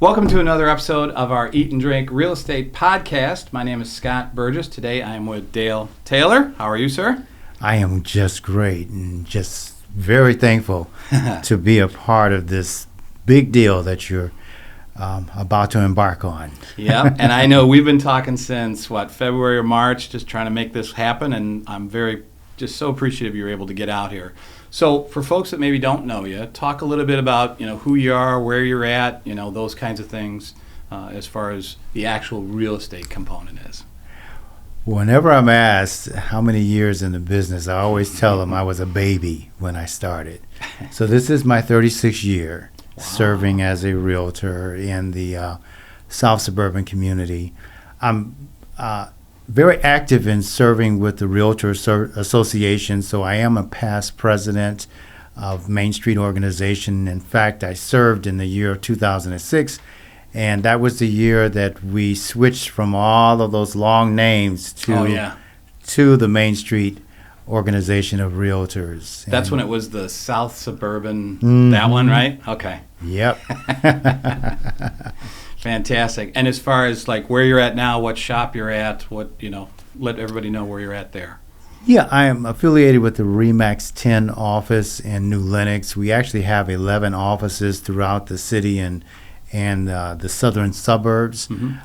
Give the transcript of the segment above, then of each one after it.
Welcome to another episode of our Eat and Drink Real Estate Podcast. My name is Scott Burgess. Today I am with Dale Taylor. How are you, sir? I am just great and just very thankful to be a part of this big deal that you're about to embark on. Yeah, and I know we've been talking since, February or March, just trying to make this happen, and I'm just so appreciative you're able to get out here. So for folks that maybe don't know you, talk a little bit about, who you are, where you're at, those kinds of things as far as the actual real estate component is. Whenever I'm asked how many years in the business, I always tell them I was a baby when I started. So this is my 36th year serving as a realtor in the South Suburban community. I'm very active in serving with the Realtor Association, so I am a past president of Main Street Organization. In fact, I served in the year of 2006, and that was the year that we switched from all of those long names to the Main Street Organization of Realtors. That's when it was the South Suburban, that one, right? Okay. Yep. Fantastic. And as far as where you're at now, what shop you're at, let everybody know where you're at there. Yeah, I am affiliated with the RE/MAX 10 office in New Lenox. We actually have 11 offices throughout the city and the southern suburbs. Mm-hmm.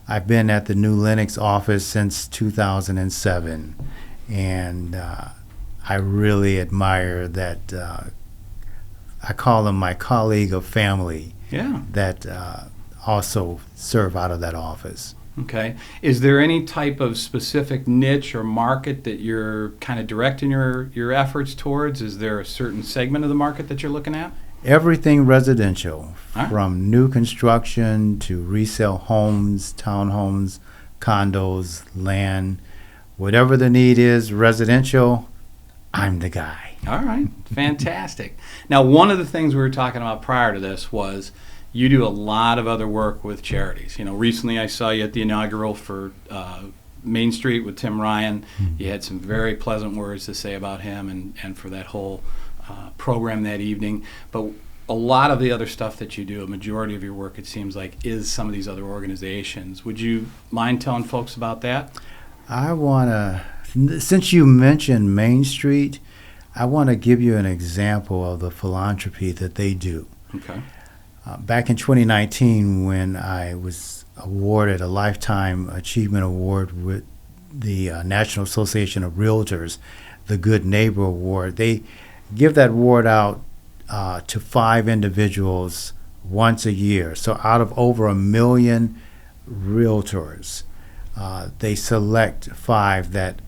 I've been at the New Lenox office since 2007, and I really admire that. I call them my colleague of family. Yeah. That also serve out of that office. Okay. Is there any type of specific niche or market that you're kind of directing your efforts towards? Is there a certain segment of the market that you're looking at? Everything residential, right, from new construction to resale homes, townhomes, condos, land, whatever the need is, residential, I'm the guy. All right. Fantastic. Now, one of the things we were talking about prior to this was you do a lot of other work with charities. Recently I saw you at the inaugural for Main Street with Tim Ryan. Mm-hmm. You had some very pleasant words to say about him and for that whole program that evening. But a lot of the other stuff that you do, a majority of your work, it seems like, is some of these other organizations. Would you mind telling folks about that? I want to, since you mentioned Main Street, I want to give you an example of the philanthropy that they do. Okay. Back in 2019, when I was awarded a Lifetime Achievement Award with the National Association of Realtors, the Good Neighbor Award, they give that award out to 5 individuals once a year. So out of over 1 million realtors, they select 5 that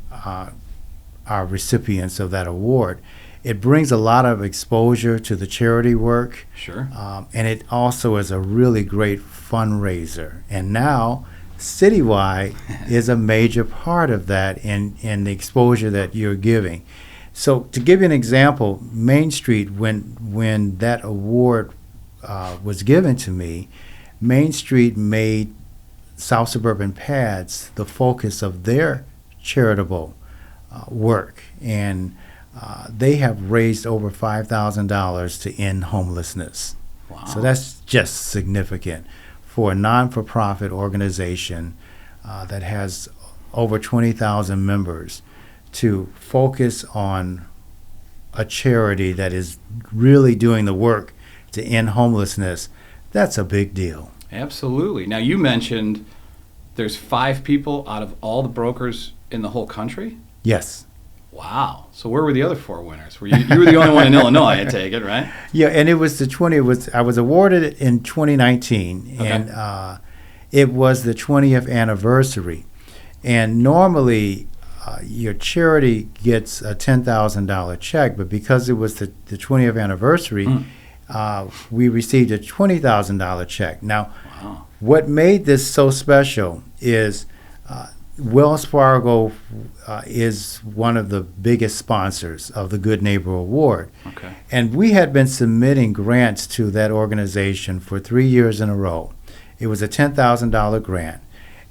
are recipients of that award. It brings a lot of exposure to the charity work. Sure. And it also is a really great fundraiser. And now, Citywide is a major part of that in the exposure that you're giving. So to give you an example, Main Street, when that award was given to me, Main Street made South Suburban PADS the focus of their charitable work. And they have raised over $5,000 to end homelessness. Wow. So that's just significant for a non-for-profit organization that has over 20,000 members to focus on a charity that is really doing the work to end homelessness. That's a big deal. Absolutely. Now, you mentioned there's 5 people out of all the brokers in the whole country? Yes. Wow. So where were the other 4 winners? You were the only one in Illinois, I take it, right? Yeah, and it was I was awarded in 2019, okay, and it was the 20th anniversary. And normally your charity gets a $10,000 check, but because it was the 20th anniversary, we received a $20,000 check. Now, wow, what made this so special is Wells Fargo is one of the biggest sponsors of the Good Neighbor Award. Okay. And we had been submitting grants to that organization for 3 years in a row. It was a $10,000 grant,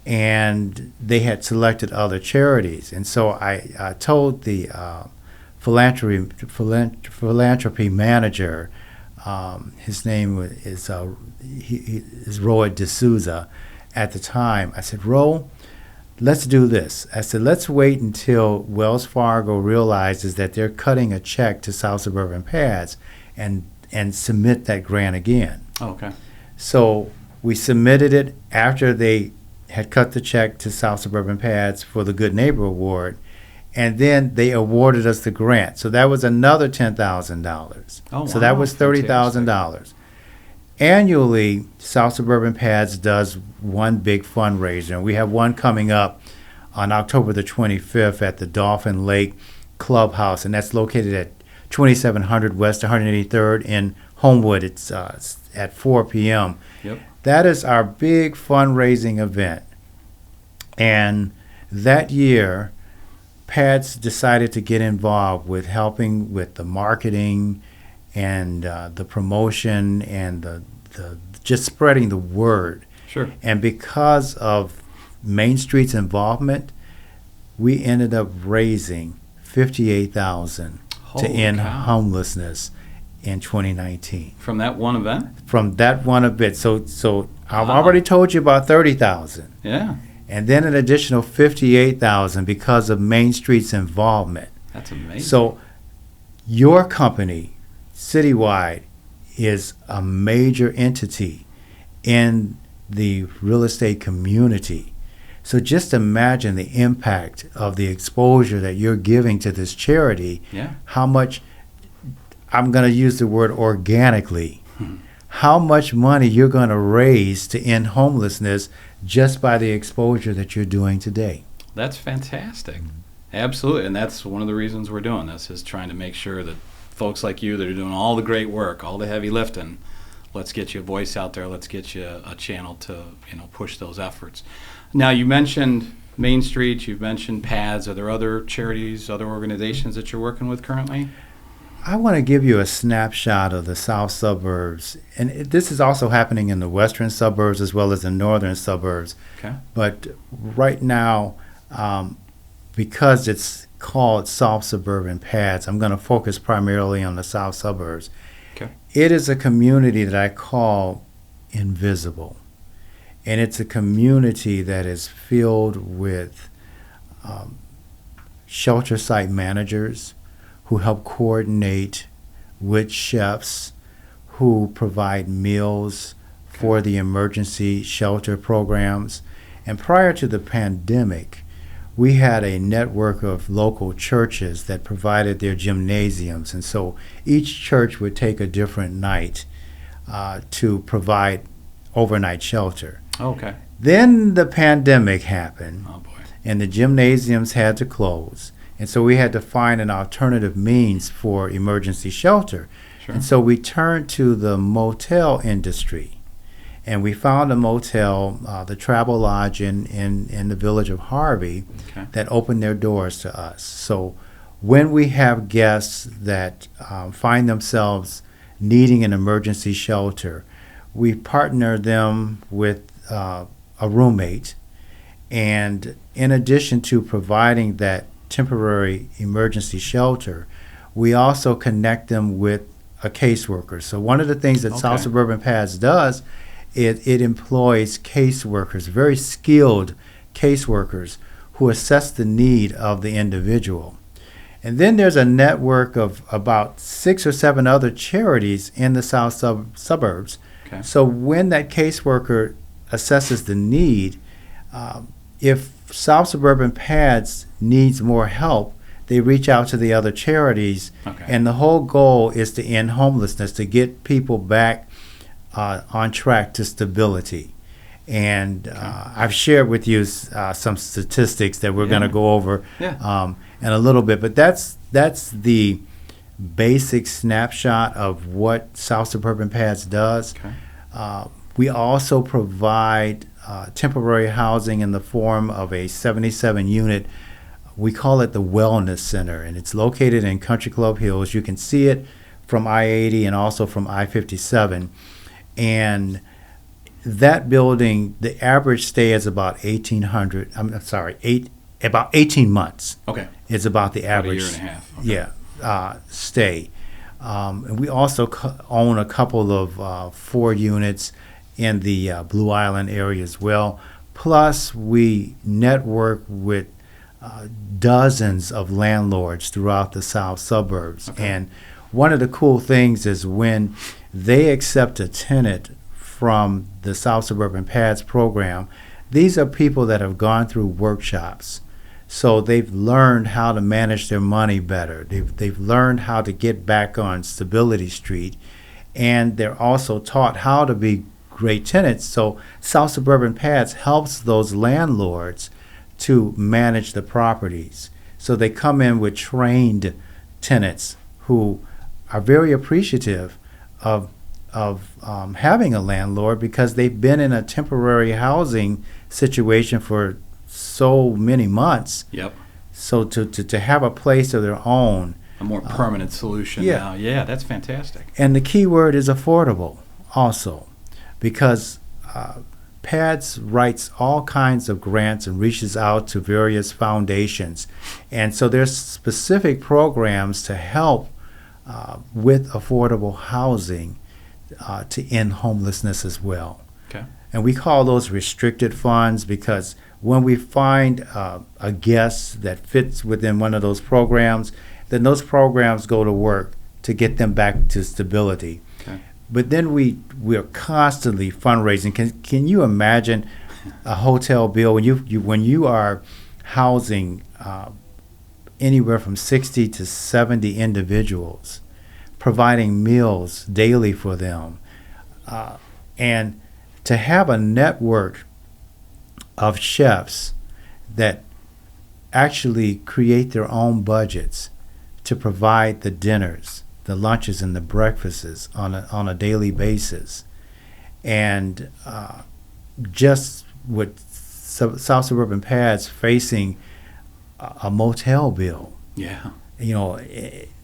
and they had selected other charities. And so I told the philanthropy manager his name is Roy D'Souza at the time. I said, Ro, let's do this. I said, let's wait until Wells Fargo realizes that they're cutting a check to South Suburban Pads and submit that grant again. Okay. So we submitted it after they had cut the check to South Suburban Pads for the Good Neighbor Award, and then they awarded us the grant. So that was another $10,000. Oh, so that was $30,000. Annually, South Suburban Pads does one big fundraiser, and we have one coming up on October the 25th at the Dolphin Lake Clubhouse, and that's located at 2700 West 183rd in Homewood. It's at 4 p.m. Yep. That is our big fundraising event. And that year, Pads decided to get involved with helping with the marketing and the promotion and the just spreading the word. Sure. And because of Main Street's involvement, we ended up raising $58,000 to end homelessness in 2019. From that one event? From that one event. So I've already told you about 30,000. Yeah. And then an additional 58,000 because of Main Street's involvement. That's amazing. So your company, Citywide, is a major entity in the real estate community. So just imagine the impact of the exposure that you're giving to this charity. Yeah. How much, I'm going to use the word organically, how much money you're going to raise to end homelessness just by the exposure that you're doing today. That's fantastic. Absolutely. And that's one of the reasons we're doing this, is trying to make sure that folks like you that are doing all the great work, all the heavy lifting, let's get you a voice out there. Let's get you a channel to, push those efforts. Now, you mentioned Main Street. You've mentioned Pads. Are there other charities, other organizations that you're working with currently? I want to give you a snapshot of the south suburbs. And this is also happening in the western suburbs as well as the northern suburbs. Okay. But right now, because it's called South Suburban Pads, I'm going to focus primarily on the south suburbs. Okay. It is a community that I call invisible. And it's a community that is filled with shelter site managers who help coordinate with chefs, who provide meals for the emergency shelter programs. And prior to the pandemic, we had a network of local churches that provided their gymnasiums. And so each church would take a different night to provide overnight shelter. Okay. Then the pandemic happened, Oh, boy. and the gymnasiums had to close. And so we had to find an alternative means for emergency shelter. Sure. And so we turned to the motel industry. And we found a motel, the Travel Lodge in the village of Harvey, Okay. that opened their doors to us. So when we have guests that find themselves needing an emergency shelter, we partner them with a roommate. And in addition to providing that temporary emergency shelter, we also connect them with a caseworker. So one of the things that South Okay. Suburban Pads does is it employs caseworkers, very skilled caseworkers, who assess the need of the individual. And then there's a network of about 6 or 7 other charities in the south suburbs. Okay. So when that caseworker assesses the need, if South Suburban Pads needs more help, they reach out to the other charities. Okay. And the whole goal is to end homelessness, to get people back on track to stability. And I've shared with you some statistics that we're going to go over in a little bit. But that's the basic snapshot of what South Suburban Pads does. Okay. We also provide temporary housing in the form of a 77-unit. We call it the Wellness Center, and it's located in Country Club Hills. You can see it from I-80 and also from I-57. And that building, the average stay is about 1,800. About 18 months. Okay. It's about the About a average. year and a half. Okay. stay. And we also own a couple of 4 units in the Blue Island area as well. Plus, we network with dozens of landlords throughout the south suburbs. Okay. And one of the cool things is when they accept a tenant from the South Suburban PADS program, these are people that have gone through workshops. So they've learned how to manage their money better. They've learned how to get back on Stability Street. And they're also taught how to be great tenants. So South Suburban PADS helps those landlords to manage the properties. So they come in with trained tenants who are very appreciative of having a landlord because they've been in a temporary housing situation for so many months. Yep. So to have a place of their own. A more permanent solution yeah. now. Yeah, that's fantastic. And the key word is affordable also, because PADS writes all kinds of grants and reaches out to various foundations. And so there's specific programs to help with affordable housing to end homelessness as well. Okay. And we call those restricted funds because when we find a guest that fits within one of those programs, then those programs go to work to get them back to stability. Okay. But then we're constantly fundraising. Can you imagine a hotel bill when you are housing anywhere from 60 to 70 individuals, providing meals daily for them, and to have a network of chefs that actually create their own budgets to provide the dinners, the lunches, and the breakfasts on a daily basis. And just with South Suburban PADS facing a motel bill, Yeah.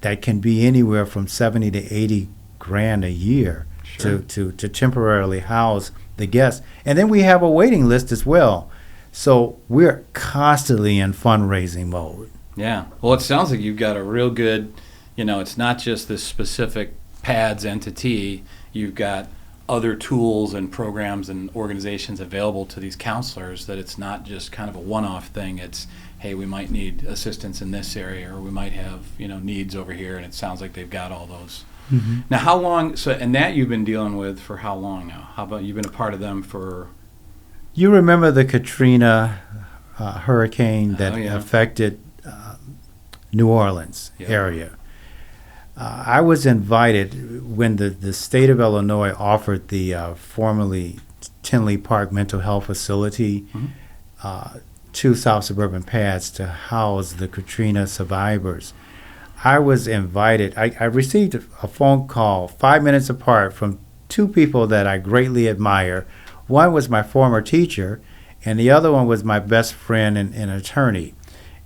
that can be anywhere from 70 to 80 grand a year. Sure. to temporarily house the guests. And then we have a waiting list as well. So we're constantly in fundraising mode. Yeah. Well, it sounds like you've got a real good, it's not just this specific PADS entity. You've got other tools and programs and organizations available to these counselors, that it's not just kind of a one-off thing. It's, hey, we might need assistance in this area, or we might have, needs over here. And it sounds like they've got all those. Mm-hmm. Now, how long, and that you've been dealing with for how long now? How about you've been a part of them for? You remember the Katrina hurricane that Oh, yeah. affected New Orleans Yeah. area? I was invited when the state of Illinois offered the formerly Tinley Park Mental Health Facility to South Suburban PADS to house the Katrina survivors. I was invited. I received a phone call 5 minutes apart from 2 people that I greatly admire. One was my former teacher, and the other one was my best friend and attorney.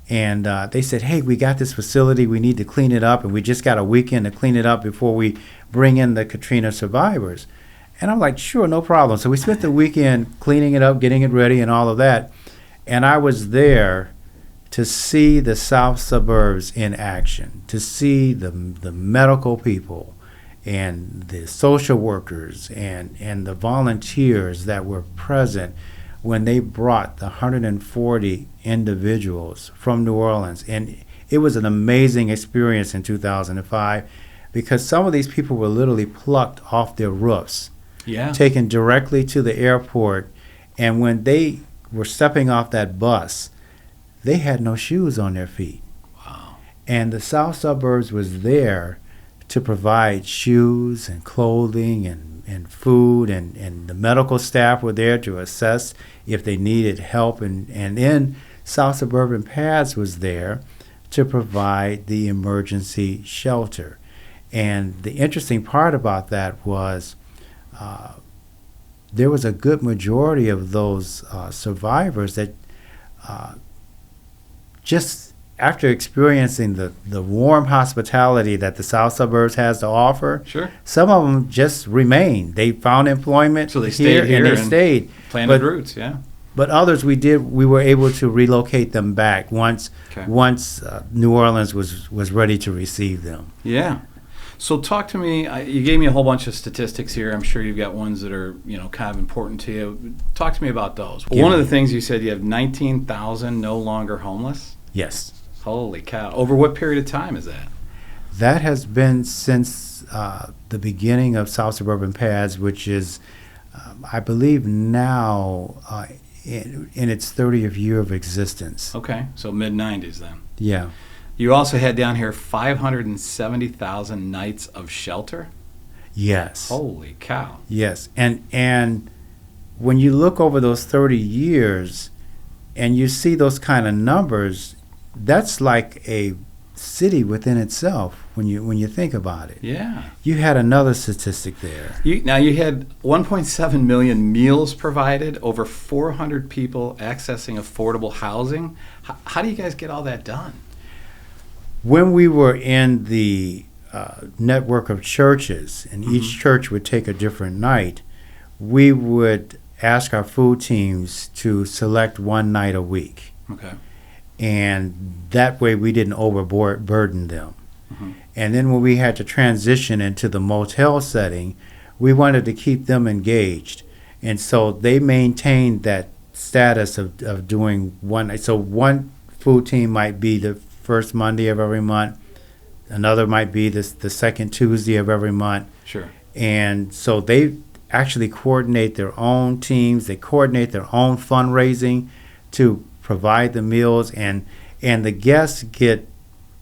And they said, hey, we got this facility. We need to clean it up, and we just got a weekend to clean it up before we bring in the Katrina survivors. And I'm like, sure, no problem. So we spent the weekend cleaning it up, getting it ready, and all of that. And I was there to see the south suburbs in action, to see the medical people and the social workers and the volunteers that were present when they brought the 140 individuals from New Orleans. And it was an amazing experience in 2005 because some of these people were literally plucked off their roofs, Yeah. taken directly to the airport. And when they were stepping off that bus, they had no shoes on their feet. Wow. And the south suburbs was there to provide shoes and clothing and food, and the medical staff were there to assess if they needed help. And then South Suburban PADS was there to provide the emergency shelter. And the interesting part about that was there was a good majority of those survivors that just after experiencing the warm hospitality that the south suburbs has to offer, Sure. some of them just remained. They found employment So they stayed here and they and stayed. Planted But- roots, yeah. But others we were able to relocate them back once Okay. New Orleans was ready to receive them. Yeah. So talk to me. You gave me a whole bunch of statistics here. I'm sure you've got ones that are kind of important to you. Talk to me about those. One of the things you said, you have 19,000 no longer homeless. Yes. Holy cow! Over what period of time is that? That has been since the beginning of South Suburban Paths, which is, I believe, now in its 30th year of existence. Okay, so mid-90s then. Yeah. You also had down here 570,000 nights of shelter. Yes. Holy cow! Yes, and when you look over those 30 years, and you see those kind of numbers, that's like a city within itself when you think about it. Yeah. You had another statistic there. Now you had 1.7 million meals provided, over 400 people accessing affordable housing. How do you guys get all that done? When we were in the network of churches, and each church would take a different night, we would ask our food teams to select one night a week. Okay. And that way we didn't overburden them. And then when we had to transition into the motel setting, we wanted to keep them engaged. And so they maintained that status of doing one night. So one food team might be the first Monday of every month. Another might be the second Tuesday of every month. Sure. And so they actually coordinate their own teams. They coordinate their own fundraising to provide the meals, and the guests get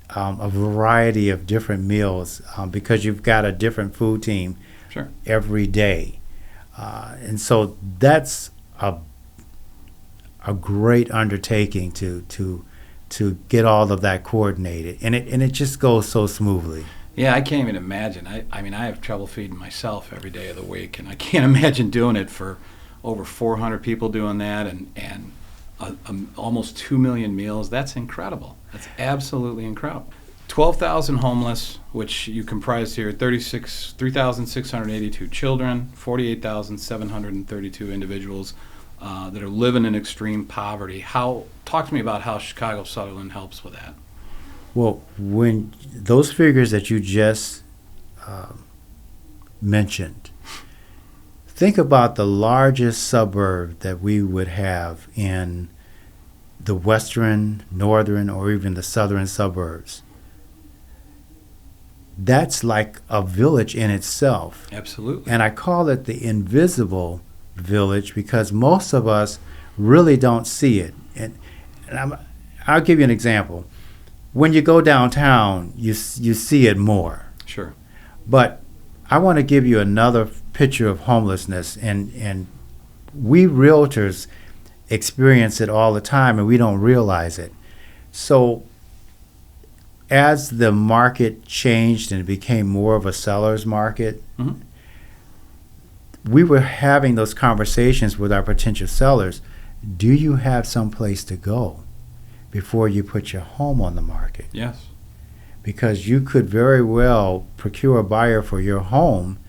a variety of different meals because you've got a different food team Sure. every day. And so that's a great undertaking to get all of that coordinated, and it just goes so smoothly. Yeah, I can't even imagine. I mean, I have trouble feeding myself every day of the week, and I can't imagine doing it for over 400 people doing that, and almost 2 million meals. That's incredible. That's absolutely incredible. 12,000 homeless, which you comprise here, 3,682 children, 48,732 individuals that are living in extreme poverty. Talk to me about how Chicago Sutherland helps with that. Well, when those figures that you just mentioned, think about the largest suburb that we would have in the western, northern, or even the southern suburbs. That's like a village in itself. Absolutely. And I call it the invisible village because most of us really don't see it. And I'll give you an example. When you go downtown, you see it more. Sure. But I want to give you another picture of homelessness, and we realtors experience it all the time, and we don't realize it. So as the market changed and it became more of a seller's market, we were having those conversations with our potential sellers. Do you have some place to go before you put your home on the market? Yes. Because you could very well procure a buyer for your home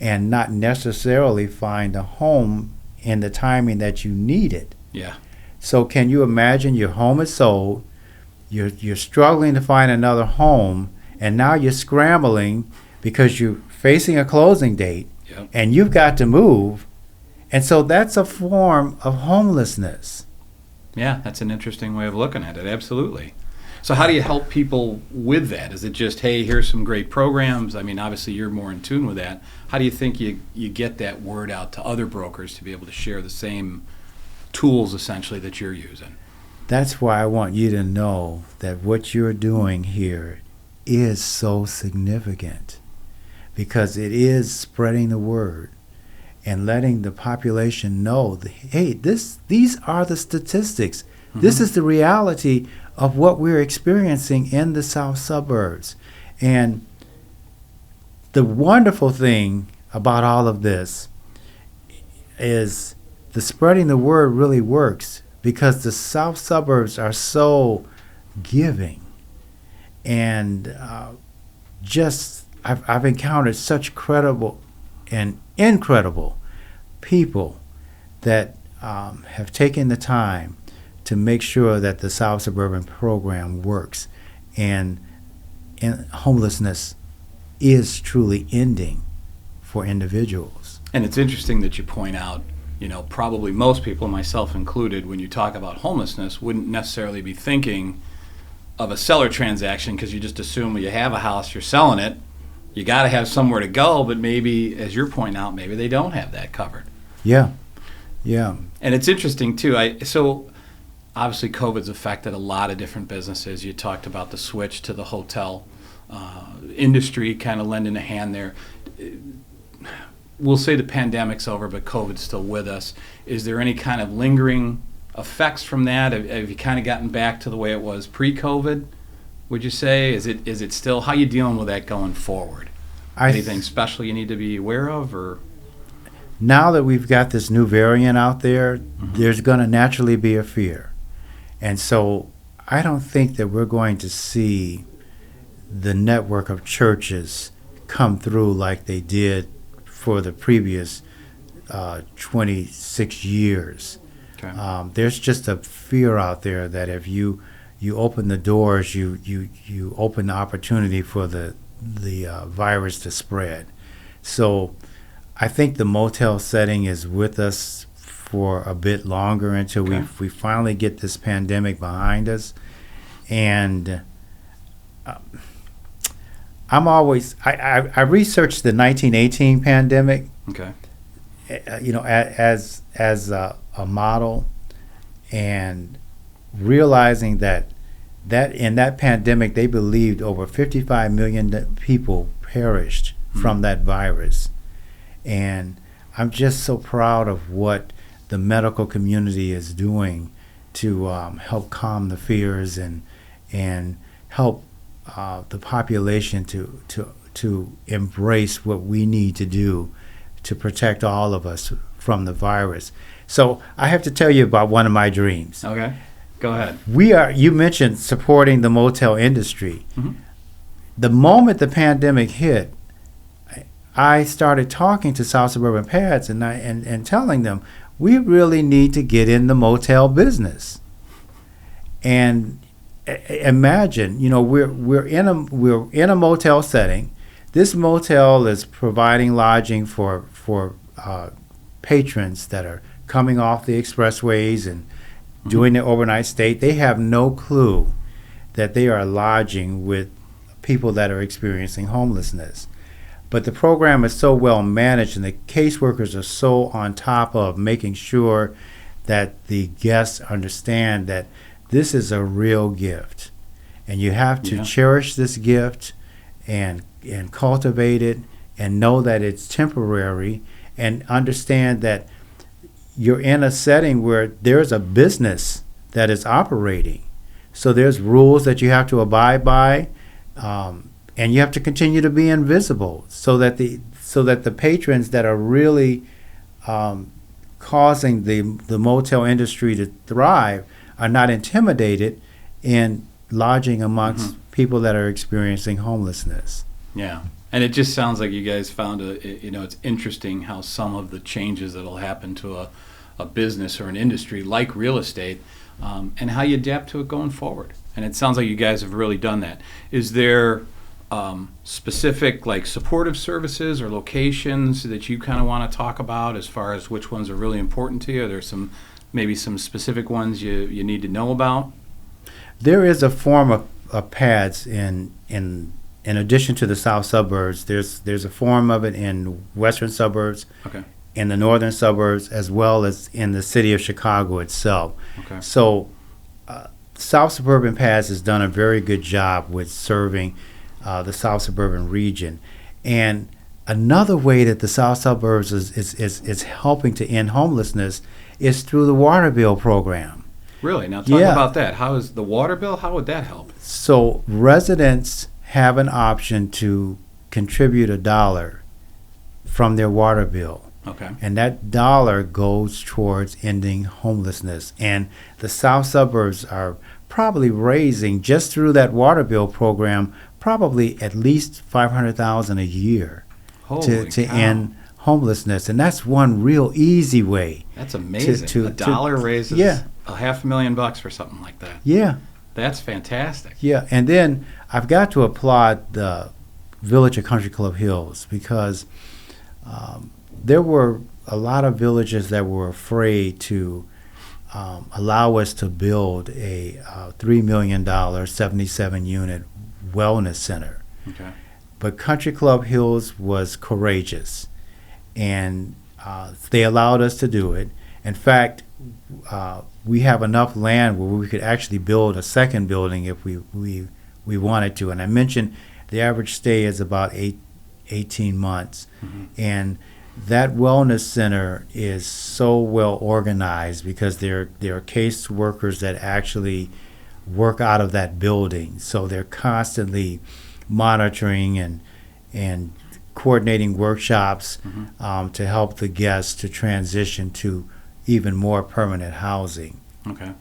and not necessarily find a home in the timing that you need it. Yeah. So can you imagine your home is sold, you're struggling to find another home, and now you're scrambling because you're facing a closing date, Yep. and you've got to move. And so that's a form of homelessness. Yeah, that's an interesting way of looking at it. Absolutely. So how do you help people with that? Is it just, hey, here's some great programs? I mean, obviously you're more in tune with that. How do you think you get that word out to other brokers to be able to share the same tools essentially that you're using? That's why I want you to know that what you're doing here is so significant, because it is spreading the word and letting the population know that, hey, these are the statistics. This is the reality of what we're experiencing in the south suburbs. And the wonderful thing about all of this is the spreading the word really works, because the south suburbs are so giving, and I've encountered such credible and incredible people that have taken the time to make sure that the South Suburban program works, and homelessness is truly ending for individuals. And it's interesting that you point out, probably most people, myself included, when you talk about homelessness, wouldn't necessarily be thinking of a seller transaction because you just assume when you have a house, you're selling it, you got to have somewhere to go, but maybe, as you're pointing out, maybe they don't have that covered. Yeah. And it's interesting, too. So obviously COVID's affected a lot of different businesses. You talked about the switch to the hotel industry kind of lending a hand there. We'll say the pandemic's over, but COVID's still with us. Is there any kind of lingering effects from that? Have you kind of gotten back to the way it was pre-COVID, would you say? Is it still, how are you dealing with that going forward? Anything special you need to be aware of? Or now that we've got this new variant out there, there's going to naturally be a fear. And so I don't think that we're going to see the network of churches come through like they did for the previous 26 years. Okay. There's just a fear out there that if you open the doors, you open the opportunity for the virus to spread. So I think the motel setting is with us for a bit longer until we finally get this pandemic behind us. And I researched the 1918 pandemic. Okay. As a model, and realizing that in that pandemic they believed over 55 million people perished from that virus. And I'm just so proud of what the medical community is doing to help calm the fears and help the population to embrace what we need to do to protect all of us from the virus. So I have to tell you about one of my dreams. Okay, go ahead. You mentioned supporting the motel industry. Mm-hmm. The moment the pandemic hit, I started talking to South Suburban PADS and telling them we really need to get in the motel business. And imagine, we're in a motel setting. This motel is providing lodging for patrons that are coming off the expressways and doing their overnight stay. They have no clue that they are lodging with people that are experiencing homelessness. But the program is so well managed, and the caseworkers are so on top of making sure that the guests understand that this is a real gift. And you have to cherish this gift and cultivate it and know that it's temporary, and understand that you're in a setting where there's a business that is operating. So there's rules that you have to abide by, and you have to continue to be invisible so that the patrons that are really causing the motel industry to thrive are not intimidated in lodging amongst people that are experiencing homelessness. Yeah. And it just sounds like you guys found it's interesting how some of the changes that'll happen to a business or an industry like real estate, and how you adapt to it going forward. And it sounds like you guys have really done that. Is there specific supportive services or locations that you kind of want to talk about as far as which ones are really important to you? Are there maybe some specific ones you need to know about? There is a form of PADS in addition to the south suburbs. There's a form of it in western suburbs, in the northern suburbs, as well as in the city of Chicago itself. Okay. So South Suburban PADS has done a very good job with serving the South Suburban region. And another way that the South Suburbs is helping to end homelessness is through the water bill program. Really? Now talk about that. How is the water bill? How would that help? So residents have an option to contribute $1 from their water bill. Okay. And that dollar goes towards ending homelessness. And the South Suburbs are probably raising, just through that water bill program, probably at least $500,000 a year to end homelessness. And that's one real easy way. That's amazing. $1 raises $500,000 for something like that. Yeah. That's fantastic. Yeah. And then I've got to applaud the village of Country Club Hills, because there were a lot of villages that were afraid to allow us to build a $3 million, 77-unit wellness center. Okay. But Country Club Hills was courageous, and they allowed us to do it. In fact, we have enough land where we could actually build a second building if we wanted to. And I mentioned the average stay is about 18 months. Mm-hmm. And that wellness center is so well organized because there are case workers that actually work out of that building. So they're constantly monitoring and coordinating workshops to help the guests to transition to even more permanent housing. Okay.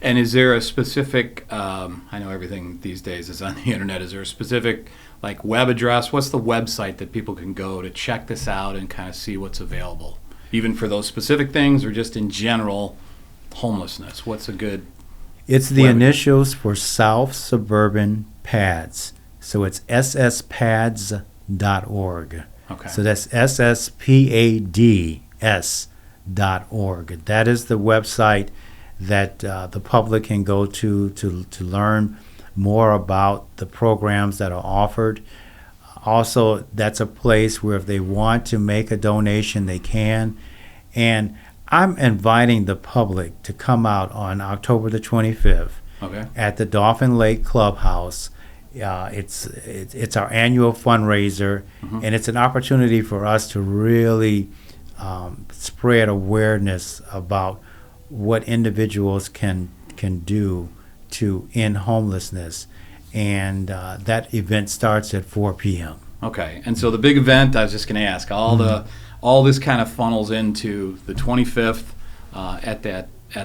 And is there a specific, I know everything these days is on the internet, is there a specific like web address? What's the website that people can go to check this out and kind of see what's available? Even for those specific things or just in general homelessness? What's a good It's the web- initials for South Suburban PADS. So it's sspads.org. Okay. So that's sspads.org. That is the website that the public can go to learn more about the programs that are offered. Also, that's a place where if they want to make a donation, they can. And I'm inviting the public to come out on October the 25th Okay. at the Dauphin Lake Clubhouse. It's our annual fundraiser, and it's an opportunity for us to really spread awareness about what individuals can do to end homelessness. And that event starts at 4 p.m. Okay. And so the big event, I was just going to ask, all this kind of funnels into the 25th at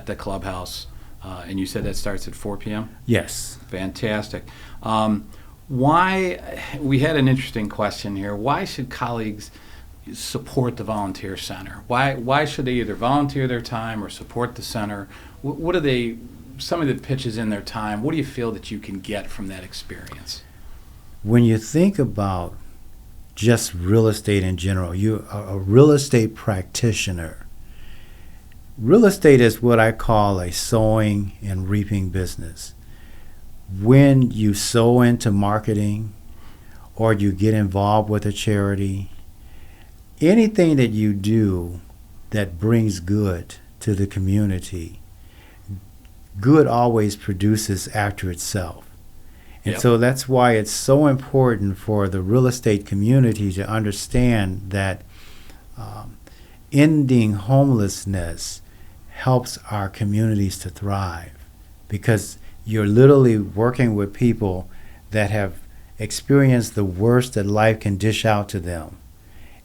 the clubhouse, and you said that starts at 4 p.m.? Yes. Fantastic. Why, we had an interesting question here. Why should colleagues support the volunteer center? Why should they either volunteer their time or support the center? What are they, somebody that pitches in their time, what do you feel that you can get from that experience? When you think about just real estate in general, you're a real estate practitioner. Real estate is what I call a sowing and reaping business. When you sow into marketing or you get involved with a charity, anything that you do that brings good to the community, good always produces after itself. And Yep. so that's why it's so important for the real estate community to understand that ending homelessness helps our communities to thrive, because you're literally working with people that have experienced the worst that life can dish out to them,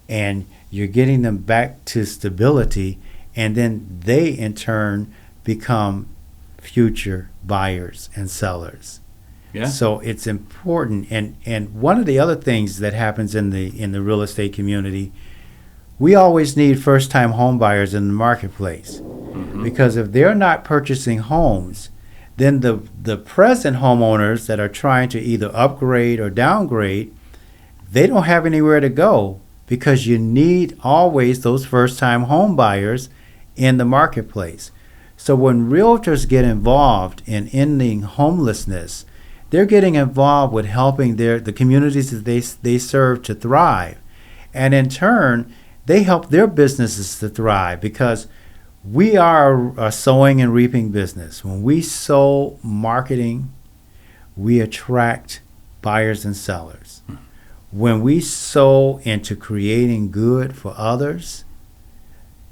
and you're getting them back to stability, and then they in turn become future buyers and sellers. Yeah. So it's important, and one of the other things that happens in the real estate community, we always need first-time home buyers in the marketplace, because if they're not purchasing homes, then the present homeowners that are trying to either upgrade or downgrade, they don't have anywhere to go, because you need always those first-time home buyers in the marketplace. So when realtors get involved in ending homelessness, they're getting involved with helping the communities that they serve to thrive. And in turn, they help their businesses to thrive, because we are a sowing and reaping business. When we sow marketing, we attract buyers and sellers. When we sow into creating good for others,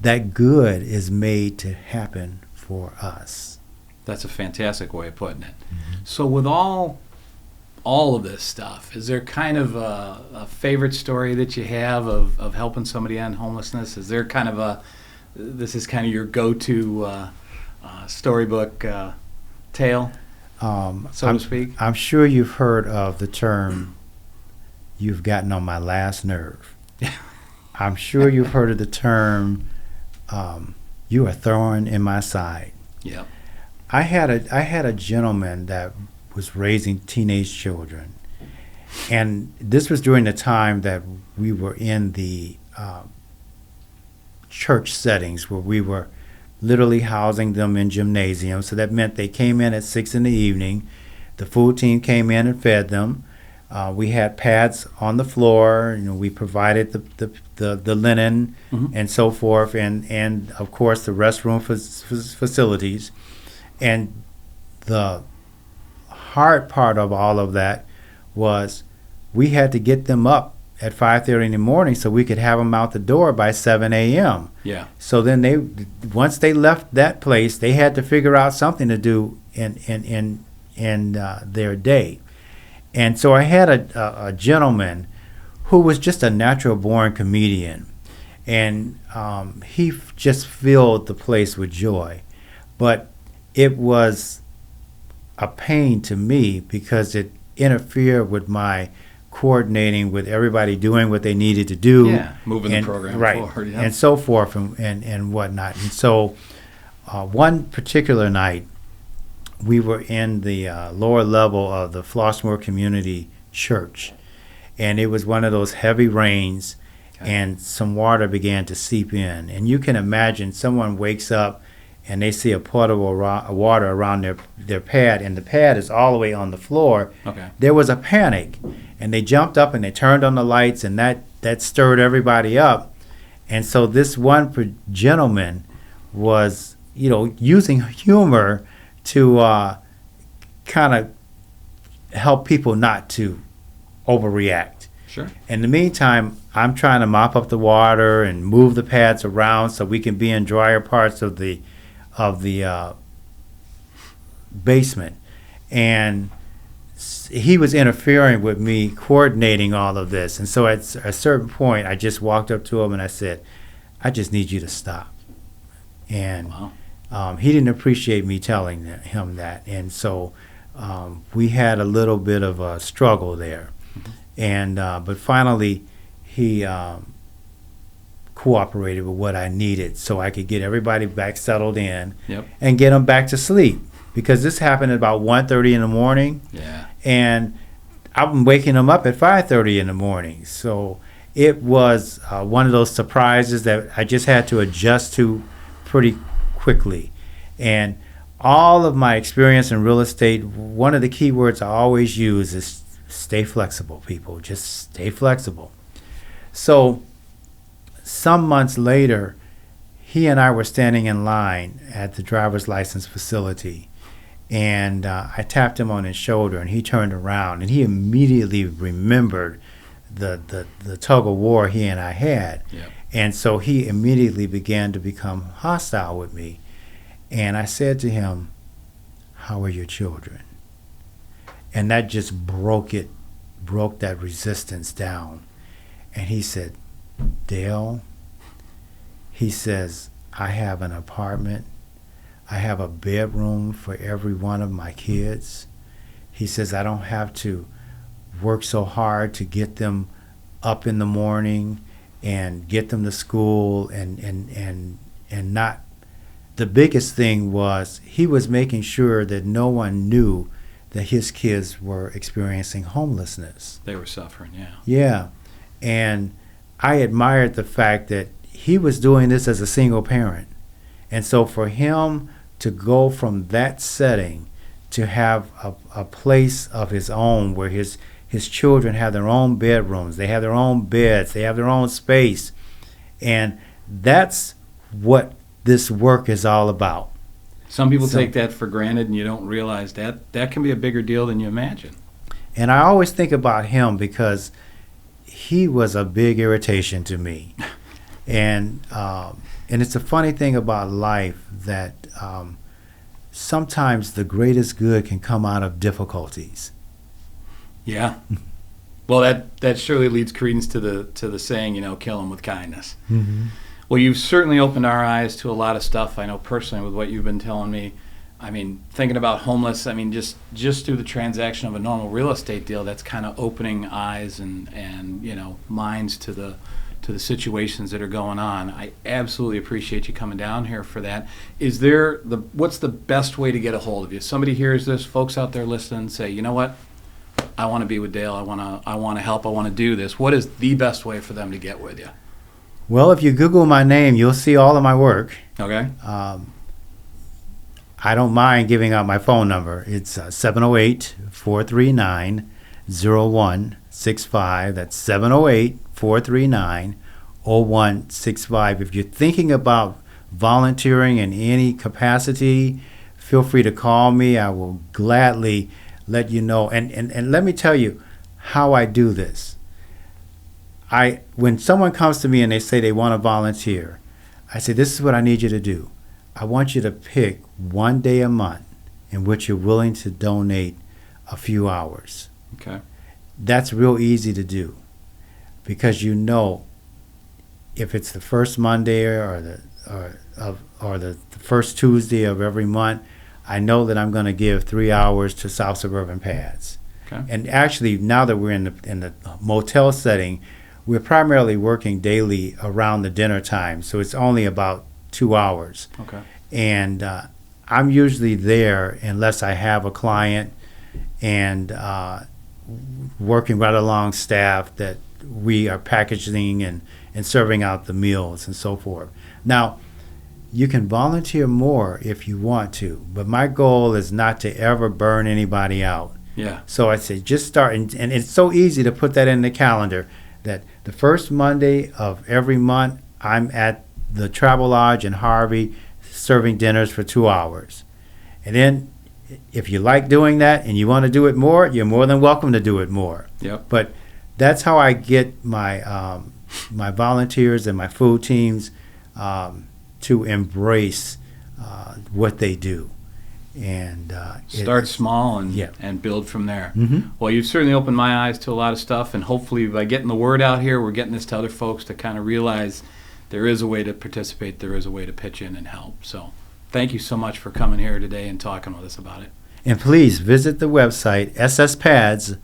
that good is made to happen for us. That's a fantastic way of putting it. So with all of this stuff, is there kind of a favorite story that you have of helping somebody end homelessness? Is there kind of this is kind of your go-to storybook tale, so to speak? I'm sure you've heard of the term, "You've gotten on my last nerve." I'm sure you've heard of the term, "You are a thorn in my side." Yep. I had a gentleman that was raising teenage children, And this was during the time that we were in the church settings where we were literally housing them in gymnasiums. So that meant they came in at 6 in the evening. The food team came in and fed them. We had pads on the floor. We provided the linen and so forth, and of course the restroom facilities. And the hard part of all of that was we had to get them up at 5:30 in the morning so we could have them out the door by 7 a.m. Yeah. So then once they left that place, they had to figure out something to do in their day. And so I had a gentleman who was just a natural born comedian, and he just filled the place with joy. But it was a pain to me because it interfered with my coordinating with everybody doing what they needed to do. Yeah, moving the program forward. Yeah. And so forth and whatnot. And so one particular night, we were in the lower level of the Flossmoor Community Church, and it was one of those heavy rains, and some water began to seep in. And you can imagine someone wakes up and they see a puddle of water around their pad, and the pad is all the way on the floor. Okay. There was a panic, and they jumped up and they turned on the lights, and that stirred everybody up. And so this one gentleman was, using humor to kind of help people not to overreact. Sure. In the meantime, I'm trying to mop up the water and move the pads around so we can be in drier parts of the basement. And he was interfering with me coordinating all of this. And so at a certain point, I just walked up to him and I said, I just need you to stop. And wow. He didn't appreciate me telling him that. And so we had a little bit of a struggle there. And but finally, he cooperated with what I needed so I could get everybody back settled in. Yep. And get them back to sleep. Because this happened at about 1:30 in the morning. Yeah. And I'm waking them up at 5:30 in the morning. So it was one of those surprises that I just had to adjust to pretty quickly. And all of my experience in real estate, one of the key words I always use is stay flexible, people. Just stay flexible. So some months later, he and I were standing in line at the driver's license facility, and I tapped him on his shoulder, and he turned around, and he immediately remembered the tug of war he and I had. Yep. And so he immediately began to become hostile with me. And I said to him, how are your children? And that just broke that resistance down. And he said, Dale, he says, I have an apartment. I have a bedroom for every one of my kids. He says, I don't have to work so hard to get them up in the morning and get them to school and not. The biggest thing was he was making sure that no one knew that his kids were experiencing homelessness. They were suffering, yeah. Yeah. And I admired the fact that he was doing this as a single parent. And so for him to go from that setting to have a place of his own where his children have their own bedrooms, they have their own beds, they have their own space. And that's what this work is all about. Some people take that for granted, and you don't realize that can be a bigger deal than you imagine. And I always think about him because he was a big irritation to me. And it's a funny thing about life that sometimes the greatest good can come out of difficulties. Yeah. Well, that surely leads credence to the saying, kill them with kindness. Mm-hmm. Well, you've certainly opened our eyes to a lot of stuff. I know personally with what you've been telling me. I mean, thinking about homeless, I mean, just through the transaction of a normal real estate deal, that's kind of opening eyes and minds to the situations that are going on. I absolutely appreciate you coming down here for that. What's the best way to get a hold of you? Somebody hears this, folks out there listening, say, you know what? I want to be with Dale. I want to help. I want to do this. What is the best way for them to get with you? Well, if you Google my name, you'll see all of my work. Okay. I don't mind giving out my phone number. It's 708-439-0165. That's 708-439-0165. If you're thinking about volunteering in any capacity, feel free to call me. I will gladly let you know. And let me tell you how I do this. When someone comes to me and they say they want to volunteer, I say, this is what I need you to do. I want you to pick one day a month in which you're willing to donate a few hours. Okay. That's real easy to do because you know if it's the first Monday or the first Tuesday of every month, I know that I'm going to give 3 hours to South Suburban Pads. Okay. And actually, now that we're in the motel setting, we're primarily working daily around the dinner time, so it's only about 2 hours. Okay. And I'm usually there unless I have a client and working right along staff that we are packaging and serving out the meals and so forth. Now, you can volunteer more if you want to, but my goal is not to ever burn anybody out. Yeah. So I say just start, and it's so easy to put that in the calendar that the first Monday of every month, I'm at the Travel Lodge in Harvey serving dinners for 2 hours. And then if you like doing that and you want to do it more, you're more than welcome to do it more. Yep. But that's how I get my my volunteers and my food teams to embrace what they do. And Start small and Yeah. and build from there. Mhm. Well, you've certainly opened my eyes to a lot of stuff, and hopefully by getting the word out here, we're getting this to other folks to kind of realize there is a way to participate, there is a way to pitch in and help. So thank you so much for coming here today and talking with us about it. And please visit the website, sspads.org.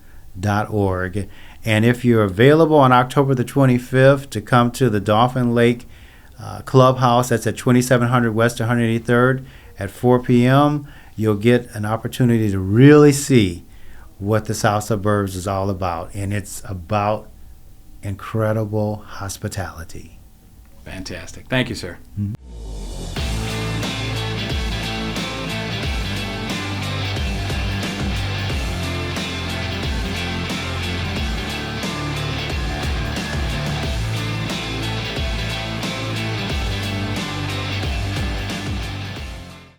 And if you're available on October the 25th to come to the Dauphin Lake Clubhouse, that's at 2700 West 183rd at 4 p.m., you'll get an opportunity to really see what the South Suburbs is all about. And it's about incredible hospitality. Fantastic. Thank you, sir. Mhm.